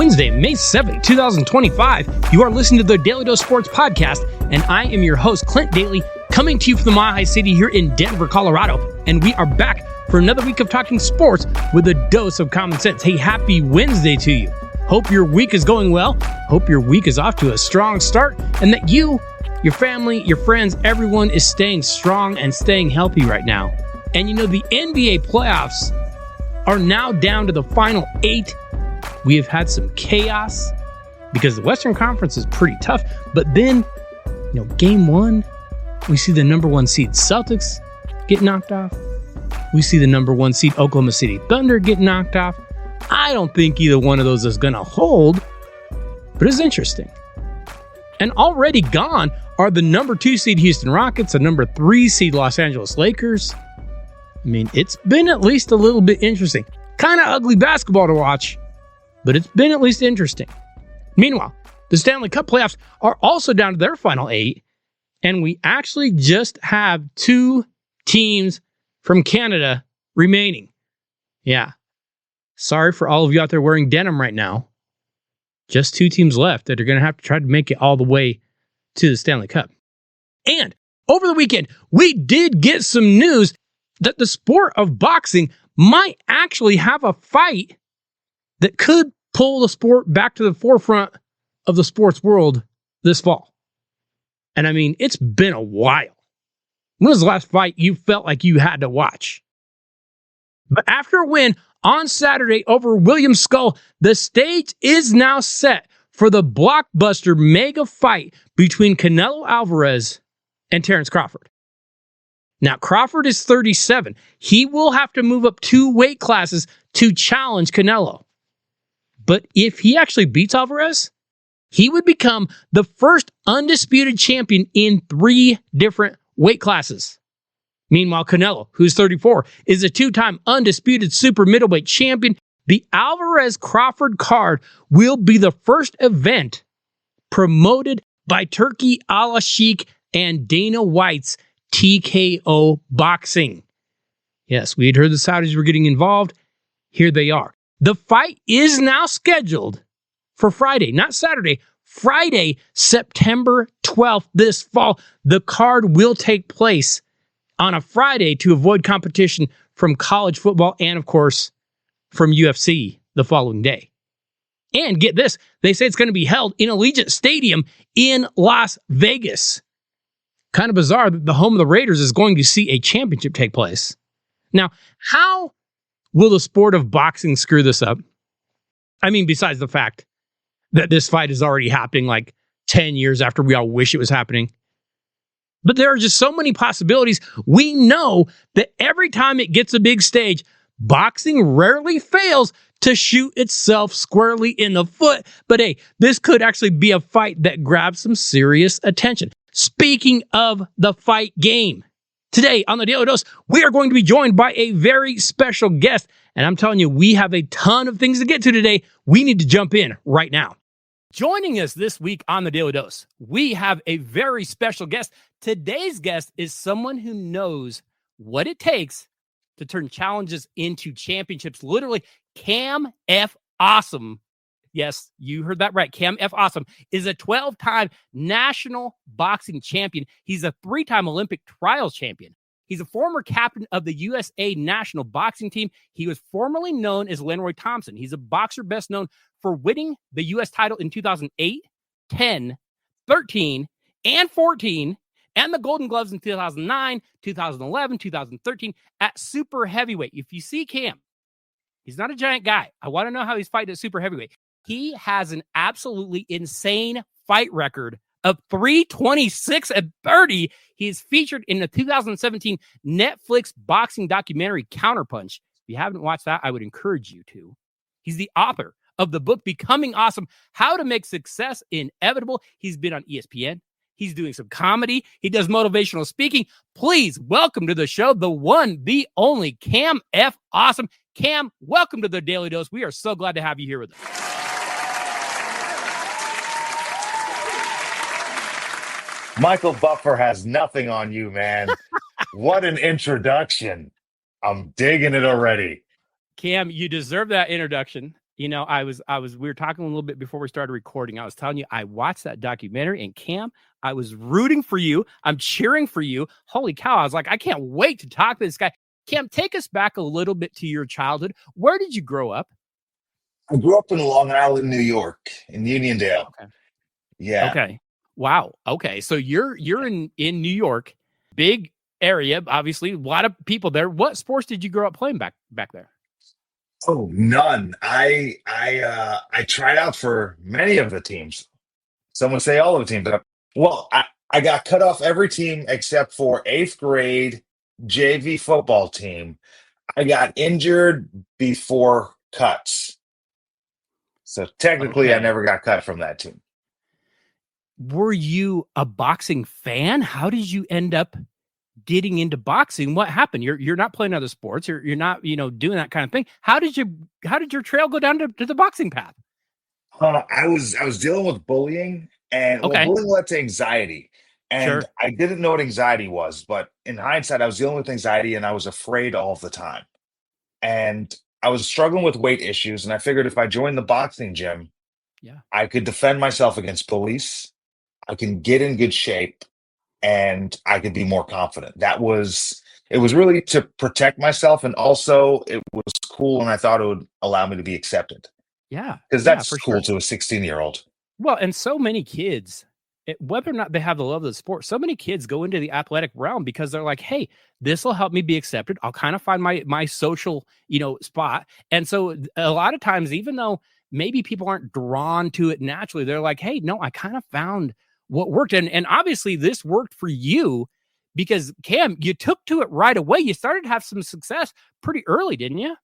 Wednesday, May 7th, 2025. You are listening to the Daly Dose Sports Podcast, and I am your host, Clint Daly, coming to you from the Mile High City here in Denver, Colorado. And we are back for another week of talking sports with a dose of common sense. Hey, happy Wednesday to you. Hope your week is going well. Hope your week is off to a strong start, and that you, your family, your friends, everyone is staying strong and staying healthy right now. And you know, the NBA playoffs are now down to the final 8. We have had some chaos because the Western Conference is pretty tough. But then, game 1, we see the number 1 seed Celtics get knocked off. We see the number 1 seed Oklahoma City Thunder get knocked off. I don't think either one of those is going to hold, but it's interesting. And already gone are the number 2 seed Houston Rockets, the number 3 seed Los Angeles Lakers. I mean, it's been at least a little bit interesting. Kind of ugly basketball to watch, but it's been at least interesting. Meanwhile, the Stanley Cup playoffs are also down to their final 8, and we actually just have 2 teams from Canada remaining. Yeah. Sorry for all of you out there wearing denim right now. Just 2 teams left that are going to have to try to make it all the way to the Stanley Cup. And over the weekend, we did get some news that the sport of boxing might actually have a fight that could pull the sport back to the forefront of the sports world this fall. And I mean, it's been a while. When was the last fight you felt like you had to watch? But after a win on Saturday over William Skull, the stage is now set for the blockbuster mega fight between Canelo Alvarez and Terrence Crawford. Now, Crawford is 37. He will have to move up 2 weight classes to challenge Canelo. But if he actually beats Alvarez, he would become the first undisputed champion in 3 different weight classes. Meanwhile, Canelo, who's 34, is a 2-time undisputed super middleweight champion. The Alvarez-Crawford card will be the first event promoted by Turki Al-Sheikh and Dana White's TKO Boxing. Yes, we had heard the Saudis were getting involved. Here they are. The fight is now scheduled for Friday, not Saturday, Friday, September 12th this fall. The card will take place on a Friday to avoid competition from college football and, of course, from UFC the following day. And get this, they say it's going to be held in Allegiant Stadium in Las Vegas. Kind of bizarre that the home of the Raiders is going to see a championship take place. Now, how will the sport of boxing screw this up? I mean, besides the fact that this fight is already happening like 10 years after we all wish it was happening. But there are just so many possibilities. We know that every time it gets a big stage, boxing rarely fails to shoot itself squarely in the foot. But hey, this could actually be a fight that grabs some serious attention. Speaking of the fight game, today on the Daly Dose, we are going to be joined by a very special guest. And I'm telling you, we have a ton of things to get to today. We need to jump in right now. Joining us this week on the Daly Dose, we have a very special guest. Today's guest is someone who knows what it takes to turn challenges into championships. Literally, Cam F. Awesome. Yes, you heard that right. Cam F. Awesome is a 12-time national boxing champion. He's a 3-time Olympic trials champion. He's a former captain of the USA national boxing team. He was formerly known as Lenroy Thompson. He's a boxer best known for winning the U.S. title in 2008, 10, 13, and 14, and the Golden Gloves in 2009, 2011, 2013 at super heavyweight. If you see Cam, he's not a giant guy. I want to know how he's fighting at super heavyweight. He has an absolutely insane fight record of 326-30. He is featured in the 2017 Netflix boxing documentary Counterpunch. If you haven't watched that, I would encourage you to. He's the author of the book Becoming Awesome: How to Make Success Inevitable. He's been on ESPN. He's doing some comedy. He does motivational speaking. Please welcome to the show the one, the only Cam F. Awesome. Cam, welcome to the Daly Dose. We are so glad to have you here with us. Michael Buffer has nothing on you, man. What an introduction. I'm digging it already. Cam, you deserve that introduction. we were talking a little bit before we started recording. I was telling you, I watched that documentary, and Cam, I was rooting for you. I'm cheering for you. Holy cow. I was like, I can't wait to talk to this guy. Cam, take us back a little bit to your childhood. Where did you grow up? I grew up in Long Island, New York, in Uniondale. Okay. Yeah. Okay. Wow. Okay. So you're in New York, big area, obviously, a lot of people there. What sports did you grow up playing back there? Oh, none. I tried out for many of the teams. Some would say all of the teams. I got cut off every team except for eighth grade JV football team. I got injured before cuts. So technically, I Okay. never got cut from that team. Were you a boxing fan? How did you end up getting into boxing? What happened? You're not playing other sports. You're not, doing that kind of thing. How did your trail go down to the boxing path? I was dealing with bullying, and well, Okay. bullying led to anxiety, and Sure. I didn't know what anxiety was. But in hindsight, I was dealing with anxiety, and I was afraid all the time. And I was struggling with weight issues, and I figured if I joined the boxing gym, Yeah. I could defend myself against bullies. I can get in good shape, and I could be more confident. It was really to protect myself, and also it was cool, and I thought it would allow me to be accepted Yeah. because Yeah, that's for cool sure. to a 16-year-old. Well, and so many kids, whether or not they have the love of the sport, so many kids go into the athletic realm because they're like, "Hey, this will help me be accepted. I'll kind of find my social, spot." And so a lot of times, even though maybe people aren't drawn to it naturally, they're like, "Hey, no, I kind of found what worked." And obviously this worked for you because Cam, you took to it right away. You started to have some success pretty early, didn't you?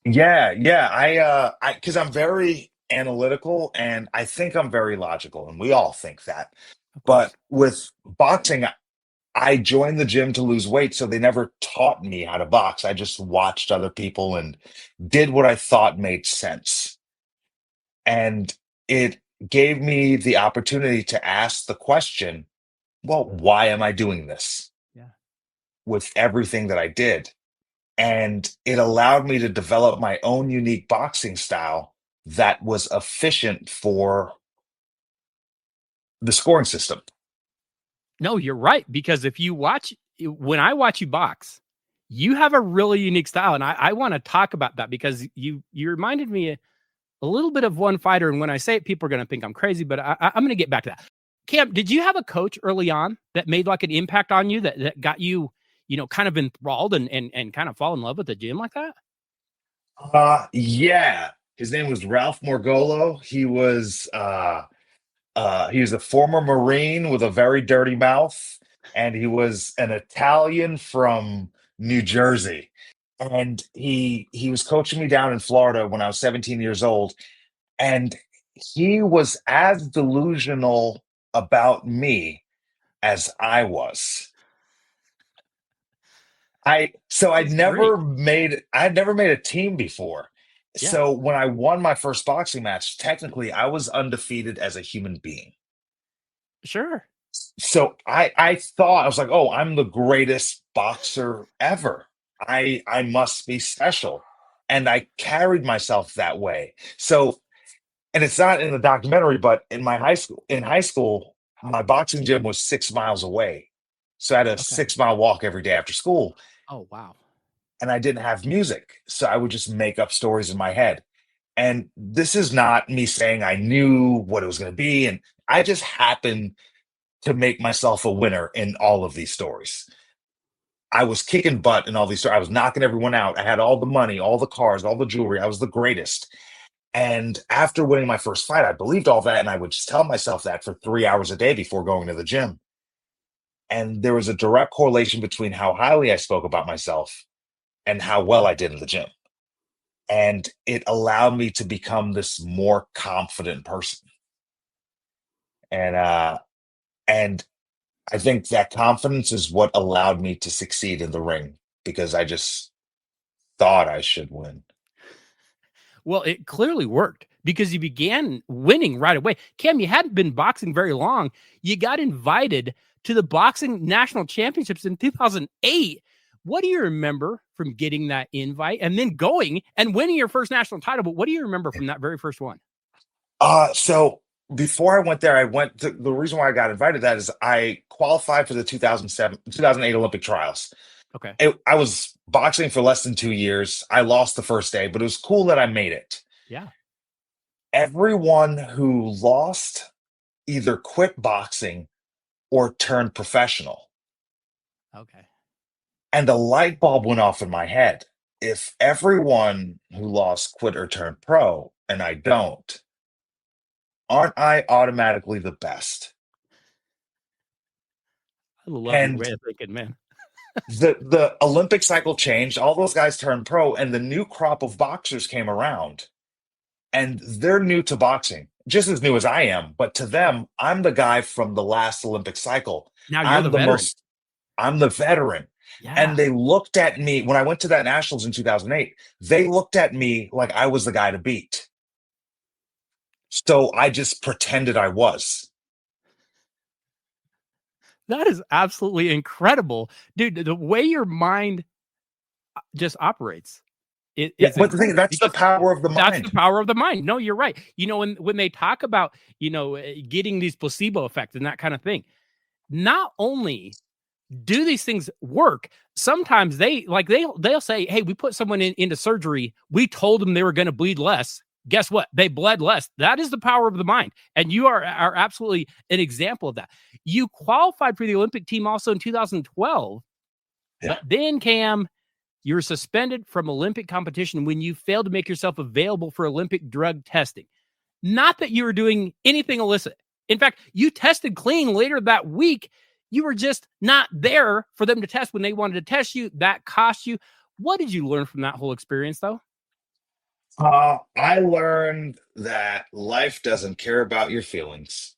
Yeah, yeah. Because I'm very analytical and I think I'm very logical, and we all think that. Of But course. with boxing, I joined the gym to lose weight, so they never taught me how to box. I just watched other people and did what I thought made sense. And it gave me the opportunity to ask the question, well, why am I doing this Yeah. with everything that I did? And it allowed me to develop my own unique boxing style that was efficient for the scoring system. No, you're right. Because if you watch, when I watch you box, you have a really unique style. And I want to talk about that because you reminded me a little bit of one fighter. And when I say it, people are going to think I'm crazy, but I'm going to get back to that. Cam, did you have a coach early on that made like an impact on you that got you, kind of enthralled and kind of fall in love with the gym like that? Yeah. His name was Ralph Morgolo. He was a former Marine with a very dirty mouth, and he was an Italian from New Jersey. And he was coaching me down in Florida when I was 17 years old, and he was as delusional about me as I was. That's great. I'd never made a team before. Yeah, So when I won my first boxing match, technically I was undefeated as a human being. sure. So I thought I was like, "Oh, I'm the greatest boxer ever. I must be special." And I carried myself that way. So, and it's not in the documentary, but in high school, my boxing gym was 6 miles away. So I had a Okay. 6-mile walk every day after school, Oh, wow. and I didn't have music. So I would just make up stories in my head. And this is not me saying I knew what it was going to be, and I just happened to make myself a winner in all of these stories. I was kicking butt in all these stories. I was knocking everyone out. I had all the money, all the cars, all the jewelry. I was the greatest. And after winning my first fight, I believed all that. And I would just tell myself that for 3 hours a day before going to the gym. And there was a direct correlation between how highly I spoke about myself and how well I did in the gym. And it allowed me to become this more confident person. And and I think that confidence is what allowed me to succeed in the ring because I just thought I should win. Well, it clearly worked because you began winning right away. Cam, you hadn't been boxing very long. You got invited to the boxing national championships in 2008, What do you remember from getting that invite and then going and winning your first national title? But what do you remember from that very first one? So before I went there, the reason why I got invited to that is I qualified for the 2008 Olympic trials. Okay. I was boxing for less than 2 years. I lost the first day, but it was cool that I made it. Yeah. Everyone who lost either quit boxing or turned professional. Okay. And the light bulb went off in my head. If everyone who lost quit or turned pro, and I don't, aren't I automatically the best? I love your And way of thinking, man. the Olympic cycle changed. All those guys turned pro, and the new crop of boxers came around, and they're new to boxing, just as new as I am. But to Sure. them, I'm the guy from the last Olympic cycle. Now you're the I'm the veteran. most, I'm the veteran. Yeah. And they looked at me when I went to that nationals in 2008. They looked at me like I was the guy to beat. So I just pretended I was. That is absolutely incredible. Dude, the way your mind just operates. It Yeah, is but the thing, incredible that's the because power of the that's the mind. power of the mind. No, you're right. When they talk about, getting these placebo effects and that kind of thing, not only do these things work, sometimes they'll say, hey, we put someone into surgery. We told them they were going to bleed less. Guess what? They bled less. That is the power of the mind. And you are absolutely an example of that. You qualified for the Olympic team also in 2012, Yeah. but then Cam, you were suspended from Olympic competition when you failed to make yourself available for Olympic drug testing. Not that you were doing anything illicit. In fact, you tested clean later that week. You were just not there for them to test when they wanted to test you. That cost you. What did you learn from that whole experience, though? I learned that life doesn't care about your feelings.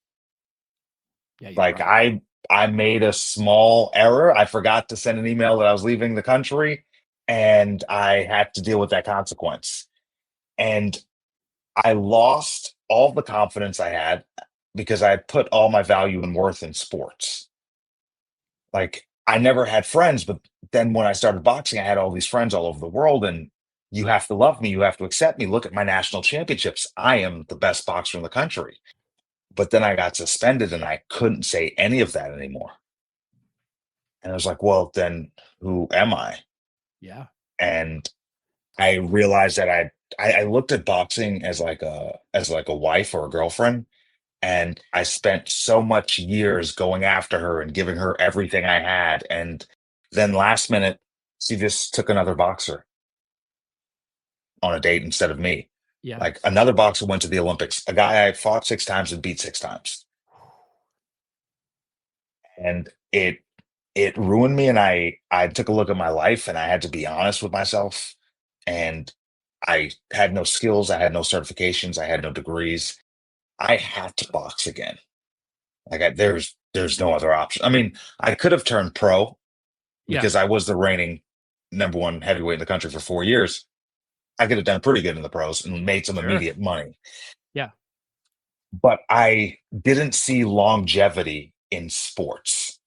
Yeah, you're Like right. I made a small error. I forgot to send an email that I was leaving the country, and I had to deal with that consequence. And I lost all the confidence I had because I had put all my value and worth in sports. Like I never had friends, but then when I started boxing, I had all these friends all over the world, and you have to love me, you have to accept me. Look at my national championships. I am the best boxer in the country. But then I got suspended and I couldn't say any of that anymore. And I was like, well, then who am I? Yeah. And I realized that I looked at boxing as like a wife or a girlfriend. And I spent so much years going after her and giving her everything I had. And then last minute, she just took another boxer on a date instead of me. Yeah. Like another boxer went to the Olympics, a guy I fought 6 times and beat 6 times. And it ruined me. And I took a look at my life and I had to be honest with myself. And I had no skills, I had no certifications, I had no degrees. I had to box again. There's no other option. I mean, I could have turned pro Yeah. because I was the reigning number one heavyweight in the country for 4 years. I could have done pretty good in the pros and made some Sure. immediate money. Yeah. But I didn't see longevity in sports,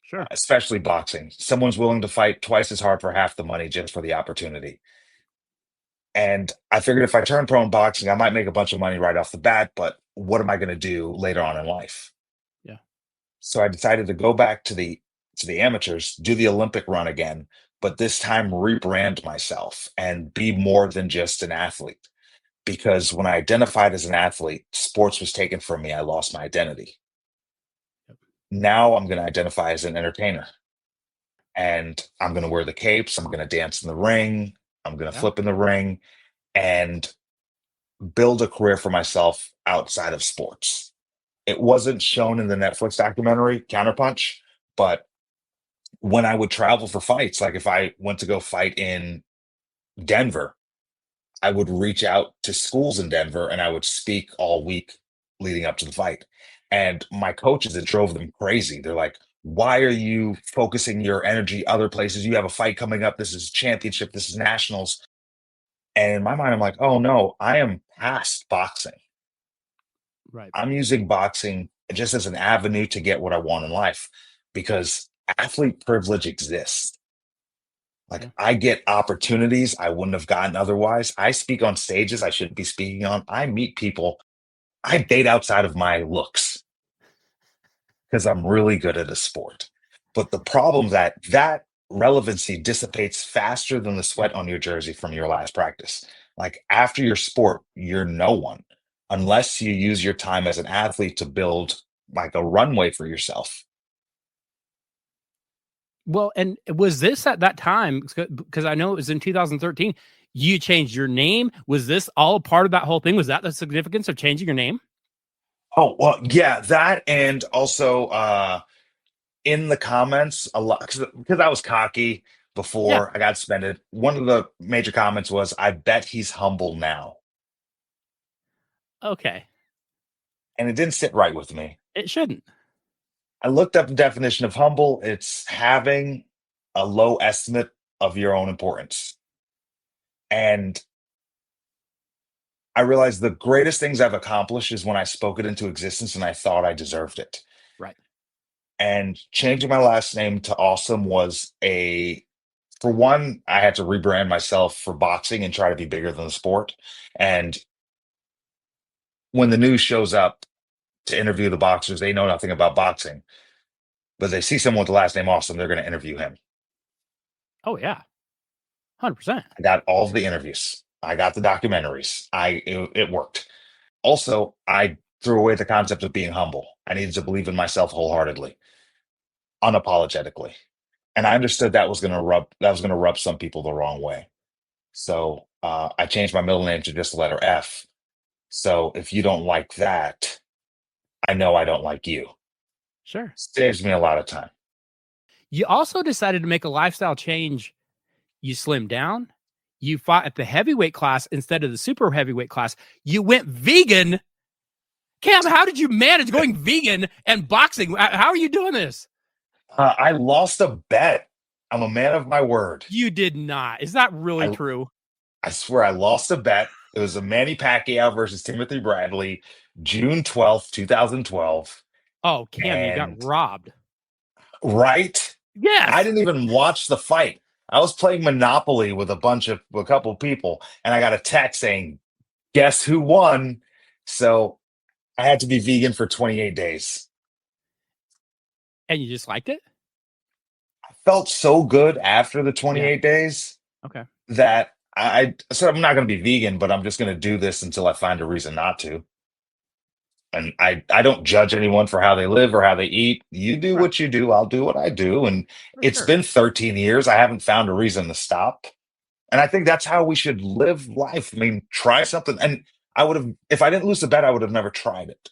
Sure. especially boxing. Someone's willing to fight twice as hard for half the money just for the opportunity. And I figured if I turn pro in boxing, I might make a bunch of money right off the bat, but what am I going to do later on in life? Yeah. So I decided to go back to the amateurs, do the Olympic run again, but this time rebrand myself and be more than just an athlete. Because when I identified as an athlete, sports was taken from me. I lost my identity. Yep. Now I'm going to identify as an entertainer and I'm going to wear the capes. I'm going to dance in the ring. I'm going to Yeah. flip in the ring and build a career for myself outside of sports. It wasn't shown in the Netflix documentary, Counterpunch, but when I would travel for fights, like if I went to go fight in Denver, I would reach out to schools in Denver and I would speak all week leading up to the fight. And my coaches, it drove them crazy. They're like, why are you focusing your energy other places? You have a fight coming up. This is championship. This is nationals. And in my mind, I'm like, oh no, I am past boxing. Right. I'm using boxing just as an avenue to get what I want in life because athlete privilege exists. Like Yeah. I get opportunities I wouldn't have gotten otherwise. I speak on stages I shouldn't be speaking on. I meet people. I date outside of my looks because I'm really good at a sport. But the problem that relevancy dissipates faster than the Yeah. sweat on your jersey from your last practice. Like after your sport, you're no one unless you use your time as an athlete to build like a runway for yourself. Well, and was this at that time? Because I know it was in 2013. You changed your name. Was this all a part of that whole thing? Was that the significance of changing your name? Oh, well, yeah, that and also in the comments a lot because I was cocky Yeah. before I got suspended. One of the major comments was, "I bet he's humble now," Okay. and it didn't sit right with me. It shouldn't. I looked up the definition of humble. It's having a low estimate of your own importance, and I realized the greatest things I've accomplished is when I spoke it into existence and I thought I deserved it. Right. And changing my last name to Awesome was a for one, I had to rebrand myself for boxing and try to be bigger than the sport. And when the news shows up to interview the boxers, they know nothing about boxing, but they see someone with the last name Awesome, they're going to interview him. Oh yeah. 100%. I got all of the interviews. I got the documentaries. It worked. Also, I threw away the concept of being humble. I needed to believe in myself wholeheartedly, unapologetically. And I understood that was going to rub some people the wrong way. So I changed my middle name to just the letter F. So if you don't like that, I know I don't like you. Sure. Saves me a lot of time. You also decided to make a lifestyle change. You slimmed down. You fought at the heavyweight class instead of the super heavyweight class. You went vegan. Cam, how did you manage going vegan and boxing? How are you doing this? I lost a bet. I'm a man of my word. You did not. Is that really I true? I swear I lost a bet. It was a Manny Pacquiao versus Timothy Bradley, June 12th, 2012. Oh, Cam, you got And robbed. right, I Yes. didn't even watch the fight. I was playing Monopoly with a couple people, and I got a text saying, "Guess who won?" So I had to be vegan for 28 days. And you just liked it? I felt so good after the Yeah. 28 days Okay. that I said I'm not going to be vegan, but I'm just going to do this until I find a reason not to. And I don't judge anyone for how they live or how they eat. You do Right. what you do, I'll do what I do. And For it's sure. been 13 years. I haven't found a reason to stop. And I think that's how we should live life. I mean, try something. And I would have, if I didn't lose the bet, I would have never tried it.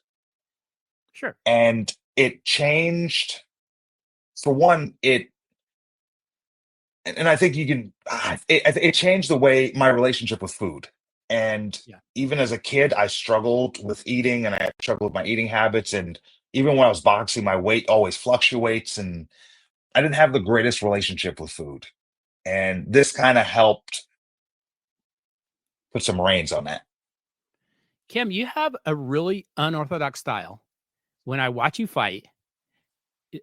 Sure. And it changed, for one, and I think you can, it changed the way my relationship with food. And Yeah. even as a kid, I struggled with eating and I struggled with my eating habits. And even when I was boxing, my weight always fluctuates. And I didn't have the greatest relationship with food. And this kind of helped put some reins on that. Cam, you have a really unorthodox style. When I watch you fight,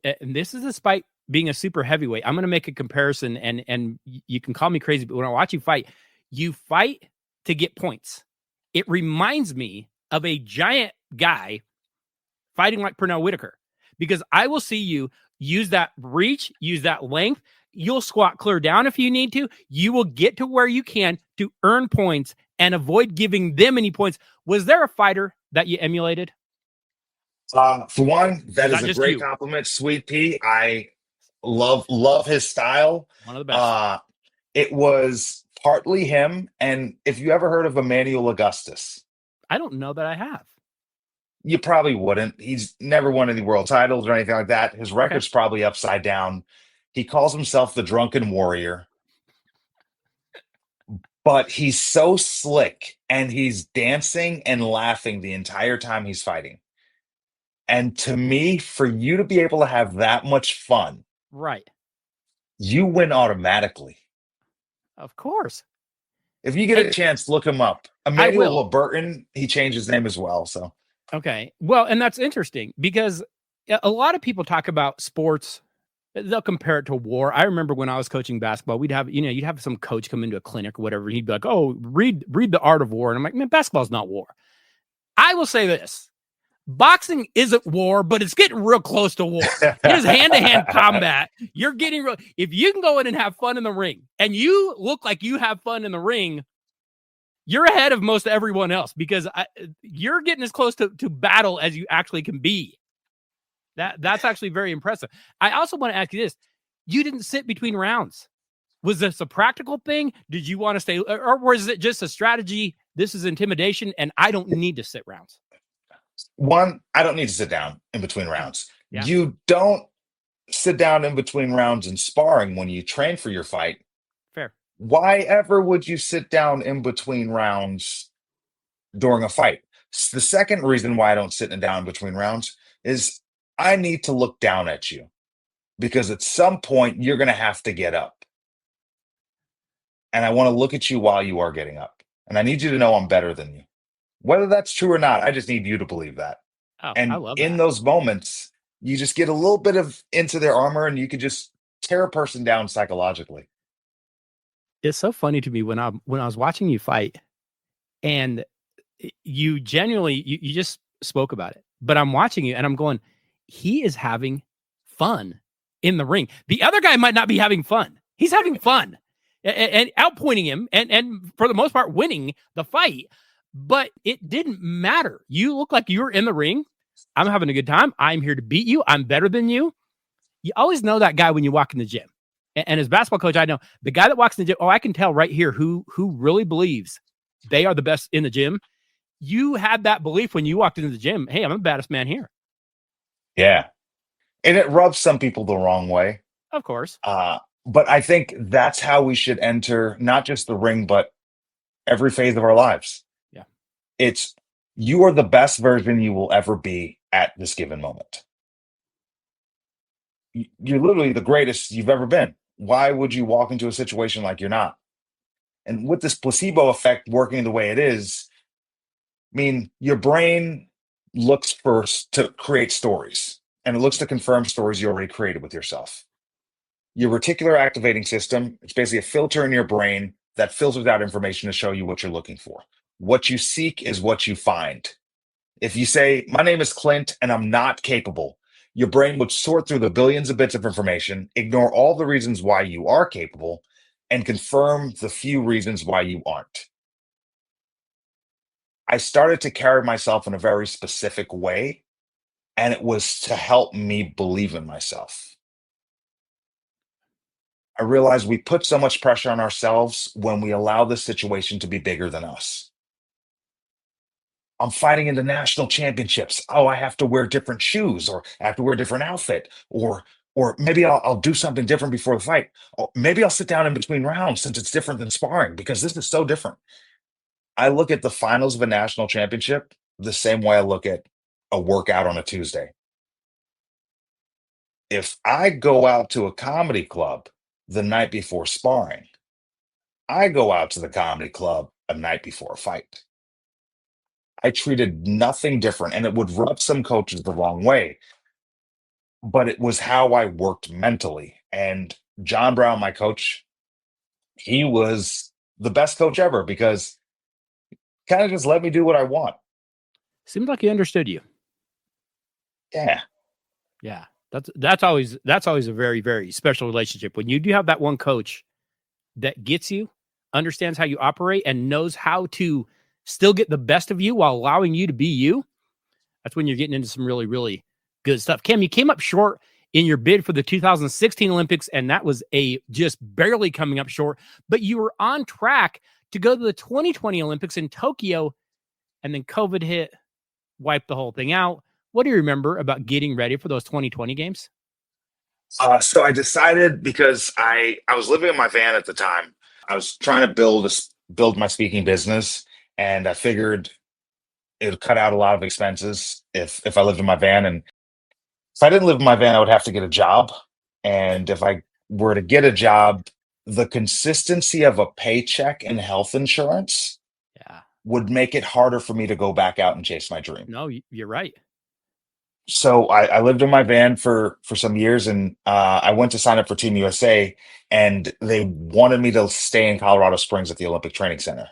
and this is despite being a super heavyweight, I'm going to make a comparison, and you can call me crazy, but when I watch you fight to get points. It reminds me of a giant guy fighting like Pernell Whitaker, because I will see you use that reach, use that length. You'll squat clear down if you need to. You will get to where you can to earn points and avoid giving them any points. Was there a fighter that you emulated? For one, Or that is is that a just great you? compliment, Sweet Pea. I love his style. One of the best. Uh, it was partly him, and if you ever heard of Emmanuel Augustus, I don't know that I have. you probably wouldn't. He's never won any world titles or anything like that. His Okay. record's probably upside down. He calls himself the Drunken Warrior, but he's so slick and he's dancing and laughing the entire time he's fighting. And to me, for you to be able to have that much fun, Right. you win automatically. Of course. If you get a Hey, chance, look him up. I Emmanuel will. LeBurton, he changed his name as well. So Okay. Well, and that's interesting because a lot of people talk about sports They'll compare it to war. I remember when I was coaching basketball, you'd have some coach come into a clinic or whatever. And he'd be like, "Oh, read The Art of War," and I'm like, "Man, basketball's not war." I will say this: boxing isn't war, but it's getting real close to war. It is hand-to-hand combat. You're getting real. If you can go in and have fun in the ring, and you look like you have fun in the ring, you're ahead of most everyone else because you're getting as close to battle as you actually can be. That's actually very impressive. I also want to ask you this. You didn't sit between rounds. Was this a practical thing? Did you want to stay, or was it just a strategy? This is intimidation, and I don't need to sit rounds. One, I don't need to sit down in between rounds. Yeah. You don't sit down in between rounds in sparring when you train for your fight. Fair. Why ever would you sit down in between rounds during a fight? The second reason why I don't sit down in between rounds is I need to look down at you because at some point you're going to have to get up. And I want to look at you while you are getting up. And I need you to know I'm better than you. Whether that's true or not, I just need you to believe that. Oh, I And love in that. those moments, you just get a little bit of into their armor and you could just tear a person down psychologically. It's so funny to me when I was watching you fight, and you genuinely you just spoke about it. But I'm watching you and I'm going, he is having fun in the ring. The other guy might not be having fun. He's having fun and outpointing him and for the most part winning the fight. But it didn't matter. You look like you were in the ring. I'm having a good time. I'm here to beat you. I'm better than you. You always know that guy when you walk in the gym. And as basketball coach, I know the guy that walks in the gym. Oh, I can tell right here who really believes they are the best in the gym. You had that belief when you walked into the gym. Hey, I'm the baddest man here. Yeah. And it rubs some people the wrong way. Of course. But I think that's how we should enter not just the ring, but every phase of our lives. Yeah. It's you are the best version you will ever be at this given moment. You're literally the greatest you've ever been. Why would you walk into a situation like you're not? And with this placebo effect working the way it is, I mean, your brain looks first to create stories and it looks to confirm stories you already created with yourself. Your reticular activating system, it's basically a filter in your brain that filters out information to show you what you're looking for. What you seek is what you find. If you say, my name is Clint and I'm not capable, your brain would sort through the billions of bits of information, ignore all the reasons why you are capable, and confirm the few reasons why you aren't. I started to carry myself in a very specific way, and it was to help me believe in myself. I realized we put so much pressure on ourselves when we allow the situation to be bigger than us. I'm fighting in the national championships. Oh, I have to wear different shoes, or I have to wear a different outfit, or maybe I'll do something different before the fight. Or maybe I'll sit down in between rounds since it's different than sparring because this is so different. I look at the finals of a national championship the same way I look at a workout on a Tuesday. If I go out to a comedy club the night before sparring, I go out to the comedy club a night before a fight. I treated nothing different, and it would rub some coaches the wrong way, but it was how I worked mentally. And John Brown, my coach, he was the best coach ever because kind of just let me do what I want. Seems like he understood you. Yeah. Yeah. That's always a very, very special relationship. When you do have that one coach that gets you, understands how you operate, and knows how to still get the best of you while allowing you to be you, that's when you're getting into some really, really good stuff. Cam, you came up short in your bid for the 2016 Olympics, and that was just barely coming up short, but you were on track to go to the 2020 Olympics in Tokyo, and then COVID hit, wiped the whole thing out. What do you remember about getting ready for those 2020 games? So I decided because I was living in my van at the time. I was trying to build my speaking business, and I figured it would cut out a lot of expenses if I lived in my van. And if I didn't live in my van, I would have to get a job. And if I were to get a job, the consistency of a paycheck and health insurance Yeah. would make it harder for me to go back out and chase my dream. No, you're right. So I lived in my van for some years, and I went to sign up for Team USA, and they wanted me to stay in Colorado Springs at the Olympic Training Center.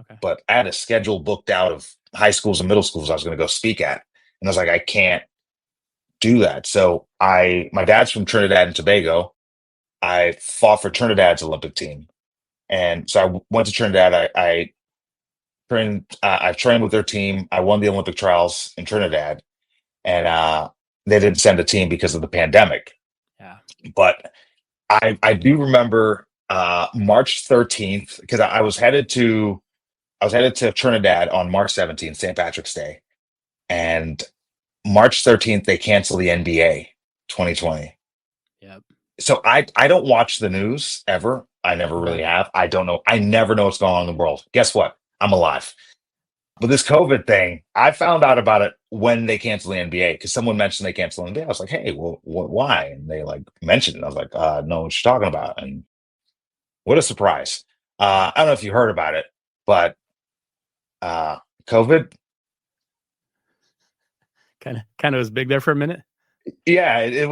Okay. But I had a schedule booked out of high schools and middle schools I was going to go speak at, and I was like, I can't do that. So my dad's from Trinidad and Tobago. I fought for Trinidad's Olympic team, and so went to Trinidad. I trained. I trained with their team. I won the Olympic trials in Trinidad, and they didn't send a team because of the pandemic. Yeah. But I do remember March 13th because I was headed to Trinidad on March 17th, St. Patrick's Day, and March 13th they canceled the NBA 2020. Yep. So I don't watch the news ever. I never really Okay. have. I don't know. I never know what's going on in the world. Guess what? I'm alive. But this COVID thing, I found out about it when they canceled the NBA because someone mentioned they canceled the NBA. I was like, hey, well, why? And they like mentioned it. I was like, no, what you talking about? And what a surprise. I don't know if you heard about it, but uh, COVID, Kind of was big there for a minute. yeah, it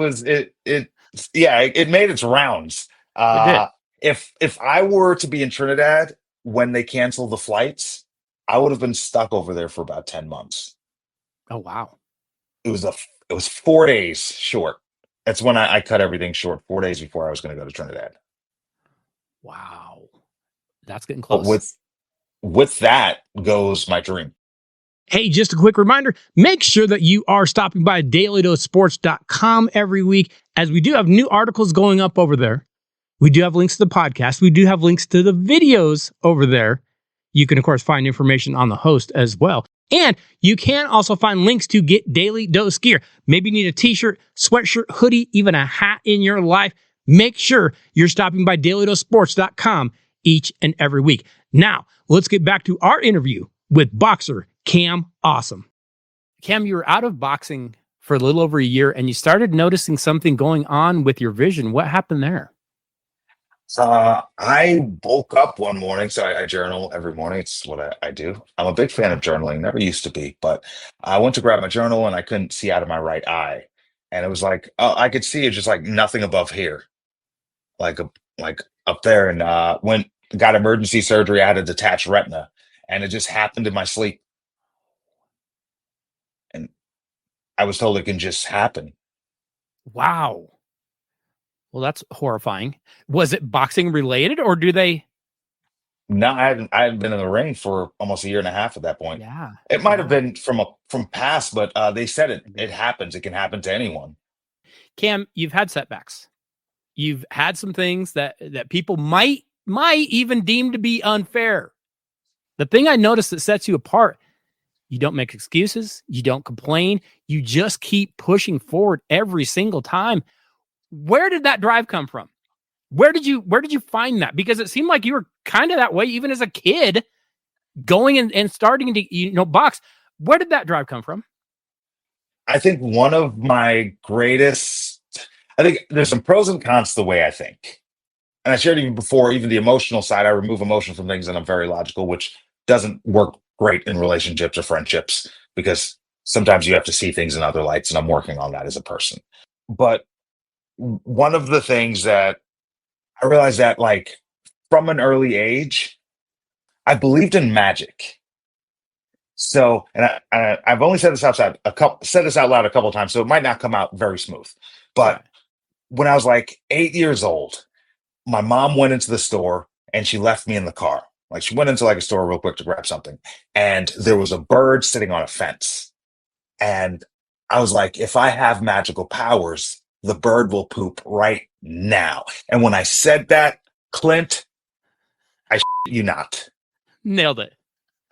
made its rounds. It did. Uh, if I were to be in Trinidad when they canceled the flights, I would have been stuck over there for about 10 months. Oh wow. It was it was 4 days short. That's when I cut everything short, 4 days before I was going to go to Trinidad. Wow. That's getting But close. with that goes my dream. Hey, just a quick reminder, make sure that you are stopping by dailydosesports.com every week, as we do have new articles going up over there. We do have links to the podcast. We do have links to the videos over there. You can, of course, find information on the host as well. And you can also find links to get Daily Dose gear. Maybe you need a t-shirt, sweatshirt, hoodie, even a hat in your life. Make sure you're stopping by dailydosesports.com each and every week. Now, let's get back to our interview with boxer Cam Awesome. Cam, you were out of boxing for a little over a year, and you started noticing something going on with your vision. What happened there? I woke up one morning, so I journal every morning. It's what I do. I'm a big fan of journaling. Never used to be, but I went to grab my journal and I couldn't see out of my right eye, and it was like I could see it just like nothing above here, like like up there. And went got emergency surgery. I had a detached retina, and it just happened in my sleep. And I was told it can just happen. Wow. Well, that's horrifying. Was it boxing related, or do they? No, I hadn't been in the ring for almost a year and a half at that point. Yeah. It might have Yeah. been from past, but they said it happens. It can happen to anyone. Cam, you've had setbacks. You've had some things that people might even deem to be unfair. The thing I noticed that sets you apart, you don't make excuses, you don't complain, you just keep pushing forward every single time. Where did that drive come from? Where did you find that? Because it seemed like you were kind of that way even as a kid, going and starting to box. Where did that drive come from? I think one of my greatest. I think there's some pros and cons to the way I think, and I shared even before. Even the emotional side, I remove emotion from things, and I'm very logical, which doesn't work great in relationships or friendships because sometimes you have to see things in other lights, and I'm working on that as a person. But one of the things that I realized that, like, from an early age, I believed in magic. So, and I've only said this outside said this out loud a couple of times, so it might not come out very smooth. But Right. when I was like 8 years old, my mom went into the store and she left me in the car. Like she went into like a store real quick to grab something, and there was a bird sitting on a fence. And I was like, if I have magical powers, the bird will poop right now. And when I said that, Clint, I shit you not. Nailed it.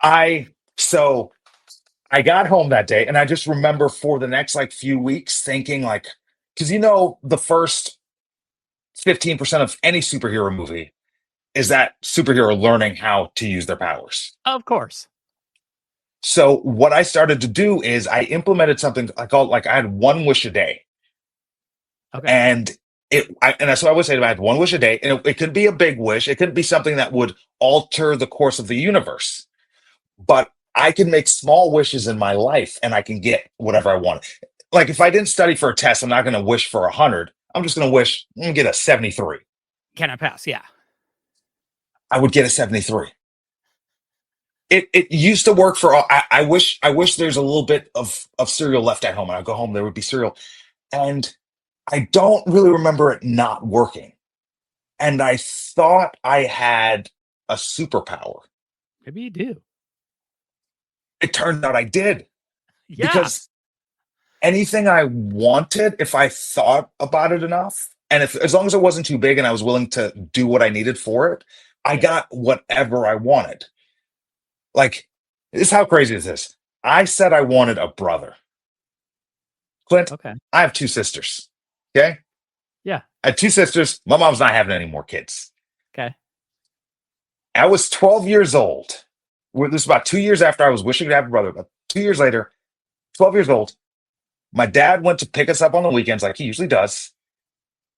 I so I got home that day and I just remember for the next like few weeks thinking like, because the first 15% of any superhero movie is that superhero learning how to use their powers. Of course. So what I started to do is I implemented something I called like I had one wish a day. Okay. And and that's what I would say. I had one wish a day, and it could be a big wish. It could be something that would alter the course of the universe. But I can make small wishes in my life, and I can get whatever I want. Like if I didn't study for a test, I'm not going to wish for 100. I'm just going to wish get a 73. Can I pass? Yeah. I would get a 73. It used to work for all. I wish there's a little bit of cereal left at home, and I'd go home, there would be cereal. And I don't really remember it not working. And I thought I had a superpower. Maybe you do. It turned out I did, Yeah. because anything I wanted, if I thought about it enough, and if as long as it wasn't too big and I was willing to do what I needed for it, I Yeah. got whatever I wanted. Like, this is how crazy is this. I said I wanted a brother. Clint, Okay. I have two sisters. Okay. Yeah. I had two sisters. My mom's not having any more kids. Okay. I was 12 years old. This is about 2 years after I was wishing to have a brother. But 2 years later, 12 years old, my dad went to pick us up on the weekends like he usually does.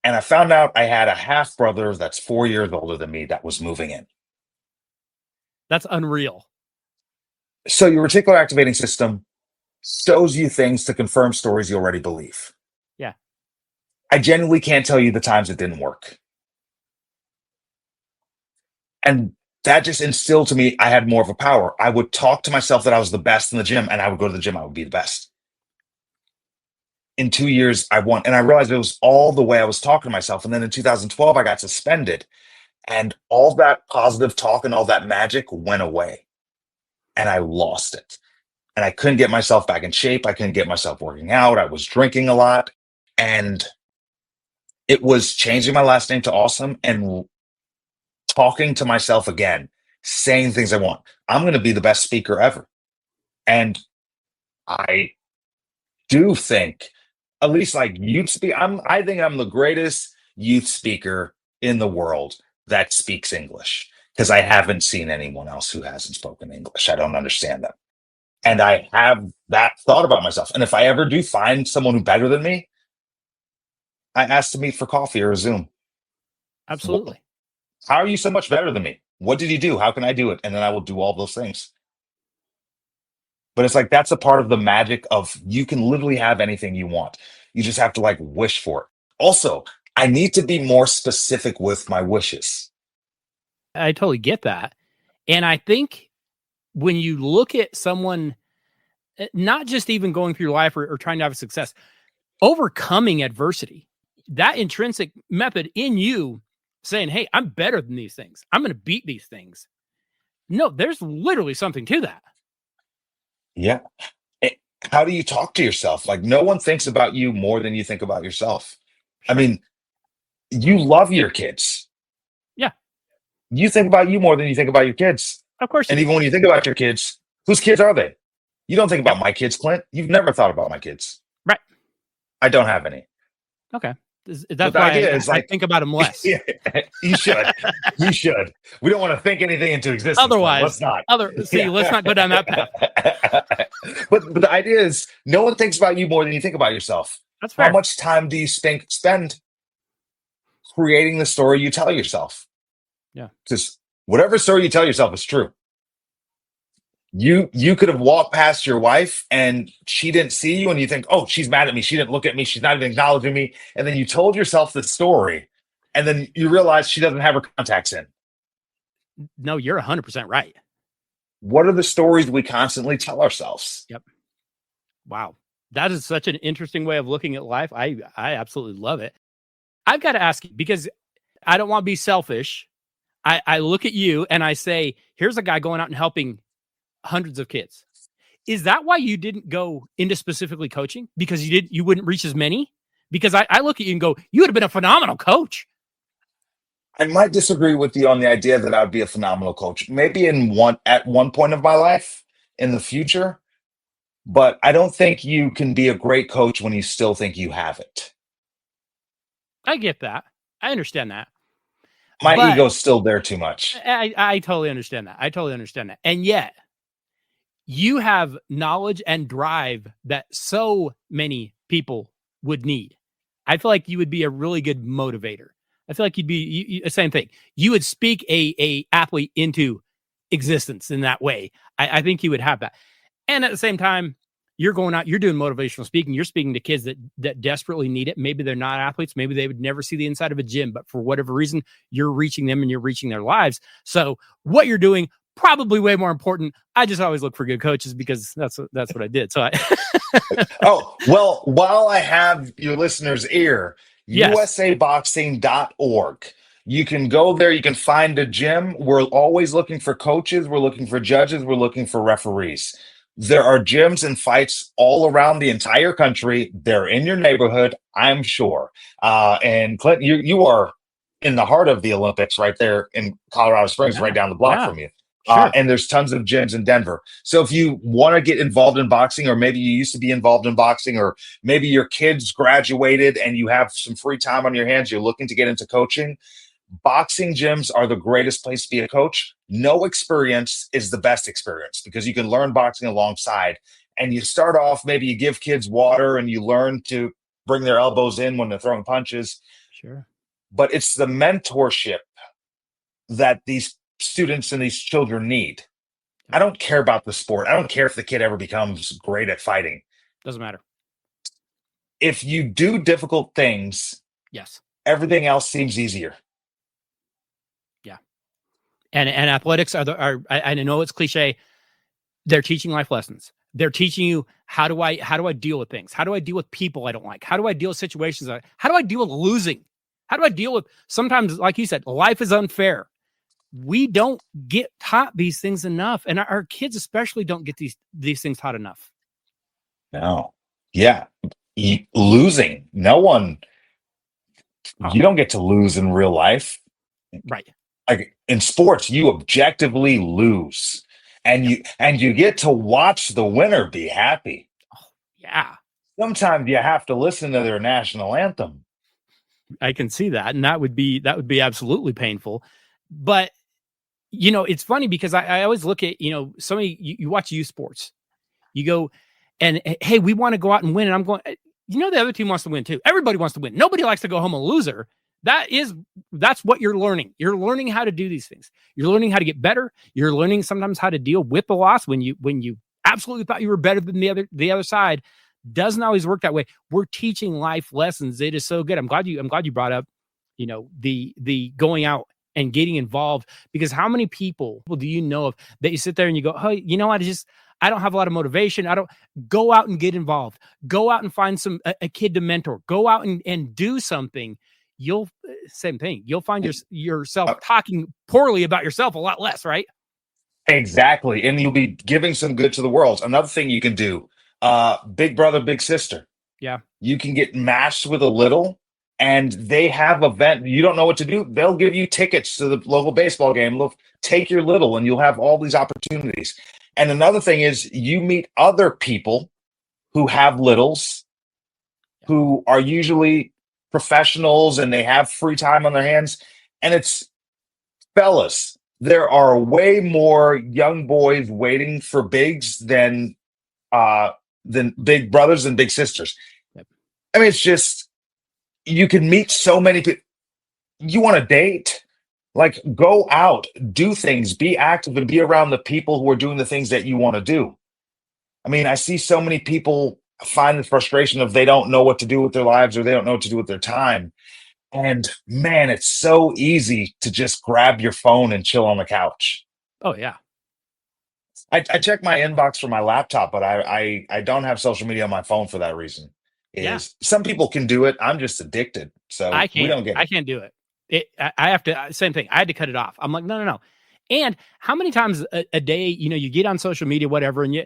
And I found out I had a half brother that's 4 years older than me that was moving in. That's unreal. So your reticular activating system shows you things to confirm stories you already believe. Yeah. I genuinely can't tell you the times it didn't work. And that just instilled to me I had more of a power. I would talk to myself that I was the best in the gym, and I would go to the gym, I would be the best. In 2 years, I won. And I realized it was all the way I was talking to myself. And then in 2012, I got suspended. And all that positive talk and all that magic went away. And I lost it. And I couldn't get myself back in shape. I couldn't get myself working out. I was drinking a lot. And it was changing my last name to Awesome and talking to myself again, saying things I want. I'm going to be the best speaker ever. And I do think, at least like youth speak, I think I'm the greatest youth speaker in the world that speaks English, because I haven't seen anyone else who hasn't spoken English. I don't understand them. And I have that thought about myself. And if I ever do find someone who's better than me, I ask to meet for coffee or a Zoom. Absolutely. How are you so much better than me? What did you do? How can I do it? And then I will do all those things. But it's like that's a part of the magic of you can literally have anything you want. You just have to like wish for it. Also, I need to be more specific with my wishes. I totally get that. And I think when you look at someone, not just even going through life or trying to have a success, overcoming adversity, that intrinsic method in you saying, hey, I'm better than these things. I'm going to beat these things. No, there's literally something to that. Yeah. How do you talk to yourself? Like, no one thinks about you more than you think about yourself. I Sure. mean, you love your kids. Yeah. You think about you more than you think about your kids. Of course you And do. even when you think about your kids, whose kids are they? You don't think Yep. about my kids, Clint. You've never thought about my kids. Right. I don't have any. Okay. But That's the why idea is I like, think about them less. yeah, you should. You should. We don't want to think anything into existence. Clint. Otherwise, Let's not. let's not go down that path. But the idea is no one thinks about you more than you think about yourself. That's How fair. much time do you spend creating the story you tell yourself? Yeah. Because whatever story you tell yourself is true. You could have walked past your wife and she didn't see you, and you think, oh, she's mad at me. She didn't look at me. She's not even acknowledging me. And then you told yourself the story, and then you realize she doesn't have her contacts in. No, you're 100% right. What are the stories we constantly tell ourselves? Yep. Wow. That is such an interesting way of looking at life. I absolutely love it. I've got to ask you, because I don't want to be selfish. I look at you and I say, here's a guy going out and helping hundreds of kids. Is that why you didn't go into specifically coaching? Because you wouldn't reach as many? Because I look at you and go, you would have been a phenomenal coach. I might disagree with you on the idea that I would be a phenomenal coach. Maybe at one point of my life in the future, but I don't think you can be a great coach when you still think you have it. I get that. I understand that. My But ego's still there too much. I totally understand that. I totally understand that. And yet, you have knowledge and drive that so many people would need. I feel like you would be a really good motivator. I feel like you'd be the same thing. You would speak a athlete into existence in that way. I think you would have that. And at the same time, you're going out, you're doing motivational speaking. You're speaking to kids that desperately need it. Maybe they're not athletes. Maybe they would never see the inside of a gym, but for whatever reason, you're reaching them and you're reaching their lives. So what you're doing, probably way more important. I just always look for good coaches because that's what I did. So Oh, well, while I have your listener's ear, yes, usaboxing.org. You can go there, you can find a gym. We're always looking for coaches, we're looking for judges, we're looking for referees. There are gyms and fights all around the entire country. They're in your neighborhood, I'm sure. And Clinton, you are in the heart of the Olympics right there in Colorado Springs, right down the block yeah, from you. sure, And there's tons of gyms in Denver. So if you want to get involved in boxing, or maybe you used to be involved in boxing, or maybe your kids graduated and you have some free time on your hands, you're looking to get into coaching, boxing gyms are the greatest place to be a coach. No experience is the best experience because you can learn boxing alongside. And you start off, maybe you give kids water and you learn to bring their elbows in when they're throwing punches. sure. But it's the mentorship that these students and these children need. I don't care about the sport. I don't care if the kid ever becomes great at fighting. Doesn't matter. If you do difficult things, Yes. everything else seems easier. Yeah. And athletics I know it's cliche. They're teaching life lessons. They're teaching you how do I deal with things? How do I deal with people I don't like? How do I deal with situations? How do I deal with losing? How do I deal with sometimes, like you said, life is unfair. We don't get taught these things enough, and our kids especially don't get these things taught enough. No. Yeah. Losing. No one, you don't get to lose in real life. Right. Like in sports, you objectively lose. And Yep. you get to watch the winner be happy. Yeah. Sometimes you have to listen to their national anthem. I can see that, and that would be absolutely painful. But it's funny because I always look at somebody you watch youth sports, you go and hey, we want to go out and win, and I'm going, the other team wants to win too. Everybody wants to win. Nobody likes to go home a loser. That's what you're learning. You're learning how to do these things. You're learning how to get better. You're learning sometimes how to deal with the loss when you absolutely thought you were better than the other side. Doesn't always work that way. We're teaching life lessons. It is so good. I'm glad you brought up, the going out and getting involved, because how many people do you know of that you sit there and you go, oh, you know what? I don't have a lot of motivation. I don't go out and get involved. Go out and find a kid to mentor. Go out and do something. Same thing. You'll find yourself talking poorly about yourself a lot less, right? Exactly. And you'll be giving some good to the world. Another thing you can do, big brother, big sister. Yeah. You can get matched with a little, and they have event. You don't know what to do. They'll give you tickets to the local baseball game. They'll take your little, and you'll have all these opportunities. And another thing is you meet other people who have littles, who are usually professionals, and they have free time on their hands. And it's, fellas, there are way more young boys waiting for bigs than big brothers and big sisters. Yep. I mean, it's just, you can meet so many people. You want to date? Like, go out, do things, be active, and be around the people who are doing the things that you want to do. I mean, I see so many people find the frustration of they don't know what to do with their lives, or they don't know what to do with their time. And man, it's so easy to just grab your phone and chill on the couch. Oh yeah. I check my inbox for my laptop, but I don't have social media on my phone for that reason. Some people can do it. I'm just addicted. So we don't get it. I can't do it. I have to, same thing. I had to cut it off. I'm like, no. And how many times a day, you get on social media, whatever, and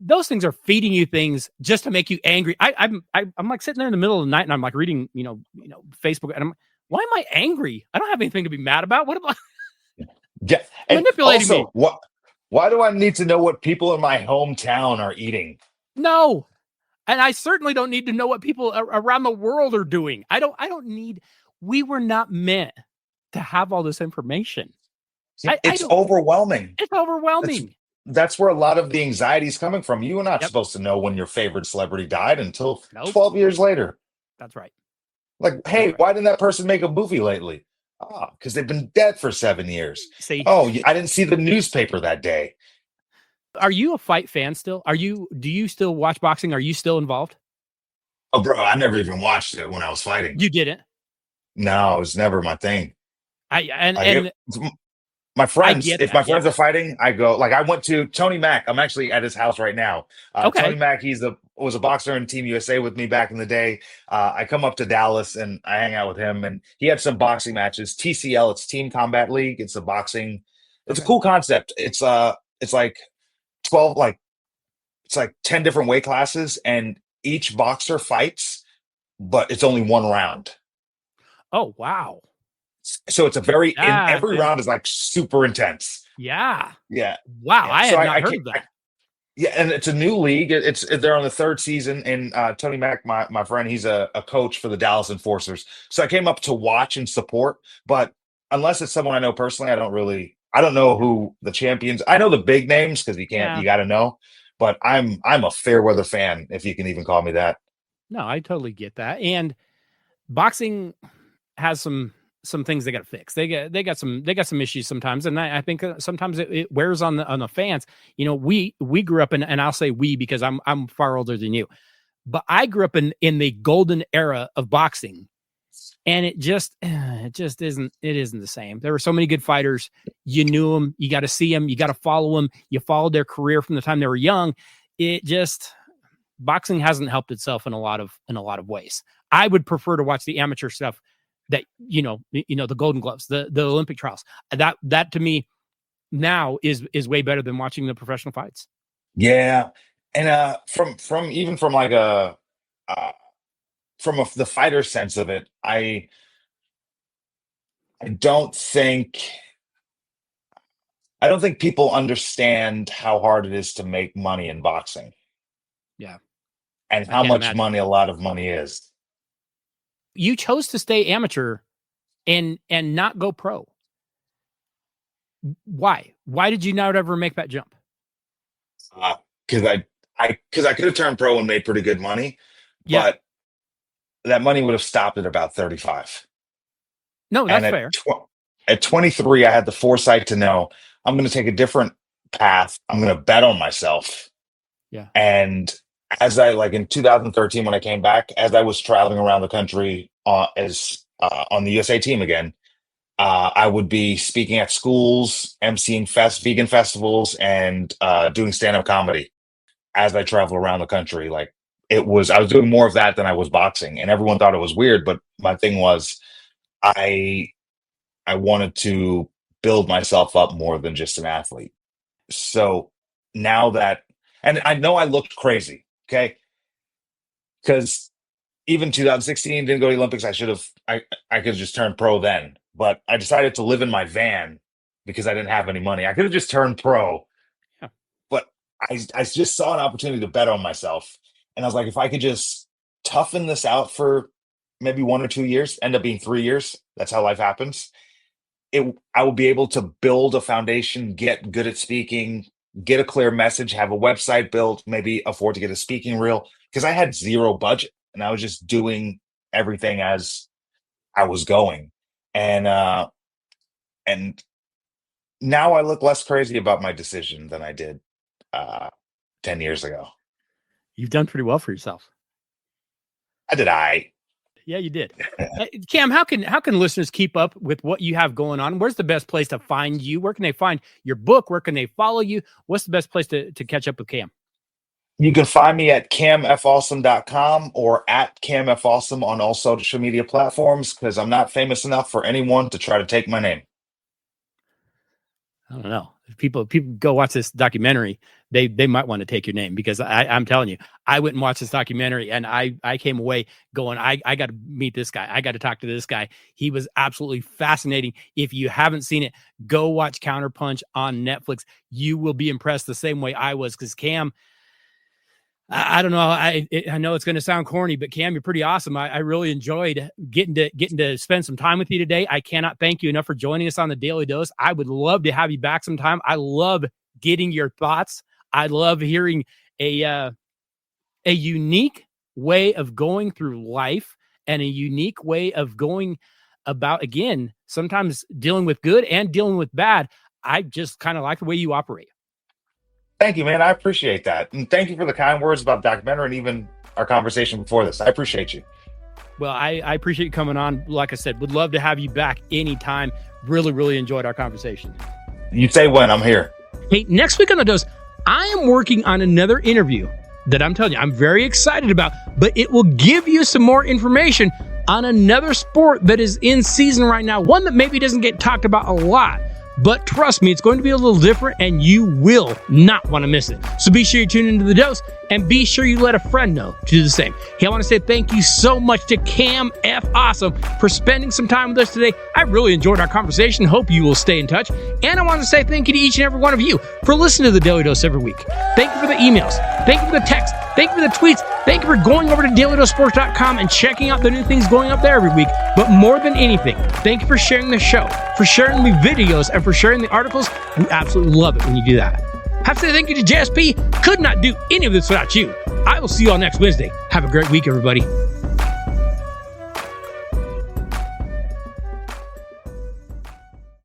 those things are feeding you things just to make you angry. I'm like sitting there in the middle of the night and I'm like reading, Facebook, and I'm, why am I angry? I don't have anything to be mad about. What am I? Yeah. And manipulating also, me. Why do I need to know what people in my hometown are eating? No. And I certainly don't need to know what people around the world are doing. I don't need, we were not meant to have all this information. It's overwhelming. It's overwhelming. That's where a lot of the anxiety is coming from. You are not supposed to know when your favorite celebrity died until 12 years later. That's right. Like, hey, why didn't that person make a movie lately? Because they've been dead for 7 years. See? Oh, I didn't see the newspaper that day. Are you a fight fan still? Do you still watch boxing? Are you still involved? Oh, bro, I never even watched it when I was fighting. You didn't. No, it was never my thing. I and Like and my I friends, get if that. my Yeah. friends are fighting, I go. Like I went to Tony Mack. I'm actually at his house right now. Tony Okay. Mack, was a boxer in Team USA with me back in the day. I come up to Dallas and I hang out with him, and he had some boxing matches. TCL, it's Team Combat League. It's a boxing. It's a Okay. cool concept. It's like 12, like it's like 10 different weight classes, and each boxer fights, but it's only one round. Oh wow. So it's a very in That every is round is like super intense. yeah. Yeah. Wow. Yeah. I So had not I heard can't of that. yeah, and it's a new league. They're on the third season, and Tony Mack, my friend, he's a coach for the Dallas Enforcers. So I came up to watch and support, but unless it's someone I know personally, I don't know who the champions. I know the big names because you Yeah. got to know, but I'm a fair weather fan, if you can even call me that. No, I totally get that. And boxing has some things they got to fix. They got some issues sometimes, and I think sometimes it wears on the fans. You know, we grew up in, and I'll say we because I'm far older than you, but I grew up in the golden era of boxing, and it just isn't the same. There were so many good fighters. You knew them. You got to see them. You got to follow them. You followed their career from the time they were young. It just boxing hasn't helped itself in a lot of ways. I would prefer to watch the amateur stuff that the Golden Gloves, the Olympic trials. That to me now is way better than watching the professional fights. Yeah, and from even from like uh, the fighter sense of it, I don't think I don't think people understand how hard it is to make money in boxing Yeah, and I how can't much imagine. money a lot of money is. You chose to stay amateur and not go pro. Why? Why did you not ever make that jump? Because I could have turned pro and made pretty good money, Yeah, but that money would have stopped at about 35. no, And that's fair. at 23, I had the foresight to know I'm going to take a different path. I'm going to bet on myself. Yeah, And as I like in 2013 when I came back, as I was traveling around the country as on the USA team again, I would be speaking at schools, emceeing vegan festivals, and doing stand up comedy as I travel around the country. Like I was doing more of that than I was boxing, and everyone thought it was weird. But my thing was, I I wanted to build myself up more than just an athlete. So now that, and I know I looked crazy, okay, because even 2016 didn't go to the Olympics. I could have just turned pro then, but I decided to live in my van because I didn't have any money. I could have just turned pro, yeah. but I just saw an opportunity to bet on myself, and I was like, if I could just toughen this out for maybe 1 or 2 years, end up being 3 years. That's how life happens. I will be able to build a foundation, get good at speaking, get a clear message, have a website built, maybe afford to get a speaking reel because I had zero budget and I was just doing everything as I was going. And and now I look less crazy about my decision than I did uh 10 years ago. You've done pretty well for yourself. I did I. Yeah, you did. Cam, how can listeners keep up with what you have going on? Where's the best place to find you? Where can they find your book? Where can they follow you? What's the best place to catch up with Cam? You can find me at camfawesome.com or at camfawesome on all social media platforms because I'm not famous enough for anyone to try to take my name. I don't know. If people go watch this documentary, they might want to take your name because I'm telling you, I went and watched this documentary and I came away going, I got to meet this guy. I got to talk to this guy. He was absolutely fascinating. If you haven't seen it, go watch Counterpunch on Netflix. You will be impressed the same way I was because Cam, I don't know. I know it's going to sound corny, but Cam, you're pretty awesome. I really enjoyed getting to spend some time with you today. I cannot thank you enough for joining us on the Daily Dose. I would love to have you back sometime. I love getting your thoughts. I love hearing a unique way of going through life and a unique way of going about, again, sometimes dealing with good and dealing with bad. I just kind of like the way you operate. Thank you, man. I appreciate that. And thank you for the kind words about the documentary and even our conversation before this. I appreciate you. Well, I appreciate you coming on. Like I said, would love to have you back anytime. Really, really enjoyed our conversation. You say when, I'm here. Hey, next week on The Dose, I am working on another interview that I'm telling you I'm very excited about, but it will give you some more information on another sport that is in season right now, one that maybe doesn't get talked about a lot. But trust me, it's going to be a little different and you will not want to miss it. So be sure you tune into The Dose and be sure you let a friend know to do the same. Hey, I want to say thank you so much to Cam F. Awesome for spending some time with us today. I really enjoyed our conversation. Hope you will stay in touch. And I want to say thank you to each and every one of you for listening to the Daly Dose every week. Thank you for the emails. Thank you for the text. Thank you for the tweets. Thank you for going over to DailyDoseSports.com and checking out the new things going up there every week. But more than anything, thank you for sharing the show, for sharing the videos, and for sharing the articles. We absolutely love it when you do that. Have to say thank you to JSP. Could not do any of this without you. I will see you all next Wednesday. Have a great week, everybody.